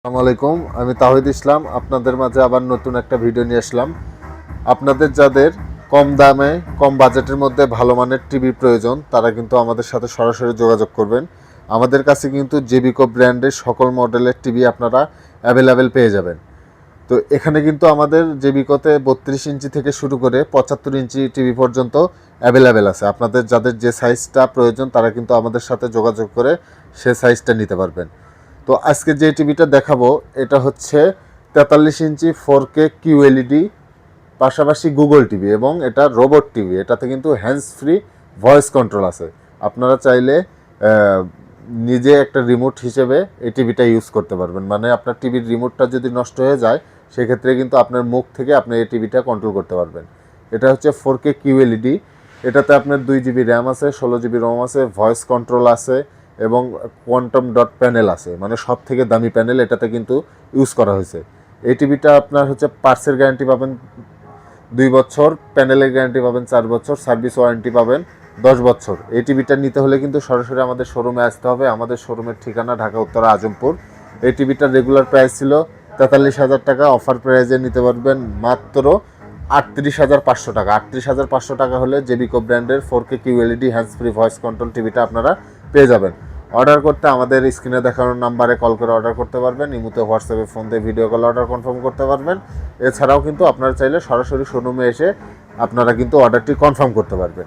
আসসালামু আলাইকুম, আমি তাহিদ ইসলাম আপনাদের মাঝে আবার নতুন একটা ভিডিও নিয়ে আসলাম। আপনাদের যাদের কম দামে কম বাজেটের মধ্যে ভালো মানের টিভি প্রয়োজন তারা কিন্তু আমাদের সাথে সরাসরি যোগাযোগ করবেন। আমাদের কাছে কিন্তু জেবিকো ব্র্যান্ডের সকল মডেলের টিভি আপনারা অ্যাভেলেবেল পেয়ে যাবেন। তো এখানে কিন্তু আমাদের জেবিকোতে 32 ইঞ্চি থেকে শুরু করে 75 ইঞ্চি টিভি পর্যন্ত অ্যাভেলেবেল আছে। আপনাদের যাদের যে সাইজটা প্রয়োজন তারা কিন্তু আমাদের সাথে যোগাযোগ করে সে সাইজটা নিতে পারবেন। তো আজকে যে টিভিটা দেখাবো এটা হচ্ছে 43 ইঞ্চি 4K QLED, পাশাপাশি গুগল টিভি এবং এটা রোবট টিভি। এটাতে কিন্তু হ্যান্ডস ফ্রি ভয়েস কন্ট্রোল আছে। আপনারা চাইলে নিজে একটা রিমোট হিসেবে এই টিভিটা ইউজ করতে পারবেন। মানে আপনার টিভির রিমোটটা যদি নষ্ট হয়ে যায় সেক্ষেত্রে কিন্তু আপনার মুখ থেকে আপনি এই টিভিটা কন্ট্রোল করতে পারবেন। এটা হচ্ছে 4K QLED। এটাতে আপনার 2 GB র্যাম আছে, 16 GB রোম আছে, ভয়েস কন্ট্রোল আছে এবং কোয়ান্টাম ডট প্যানেল আছে। মানে সব থেকে দামি প্যানেল এটাতে কিন্তু ইউজ করা হয়েছে। এই টিভিটা আপনার হচ্ছে পার্টসের গ্যারান্টি পাবেন 2 বছর, প্যানেলের গ্যারান্টি পাবেন 4 বছর, সার্ভিস ওয়ারেন্টি পাবেন 10 বছর। এই টিভিটা নিতে হলে কিন্তু সরাসরি আমাদের শোরুমে আসতে হবে। আমাদের শোরুমের ঠিকানা ঢাকা উত্তরা আজমপুর। এই টিভিটার রেগুলার প্রাইস ছিল 43,000 টাকা, অফার প্রাইসে নিতে পারবেন মাত্র 38,500 টাকা। 38,500 টাকা হলে জেবিকো ব্র্যান্ডের 4K QLED hands free voice control টিভিটা আপনারা পেয়ে যাবেন। অর্ডার করতে আমাদের স্ক্রিনে দেখানোর নাম্বারে কল করে অর্ডার করতে পারবেন। ইমুতে হোয়াটসঅ্যাপে ফোন দিয়ে ভিডিও কল অর্ডার কনফার্ম করতে পারবেন। এছাড়াও কিন্তু আপনারা চাইলে সরাসরি শোরুমে এসে আপনারা কিন্তু অর্ডারটি কনফার্ম করতে পারবেন।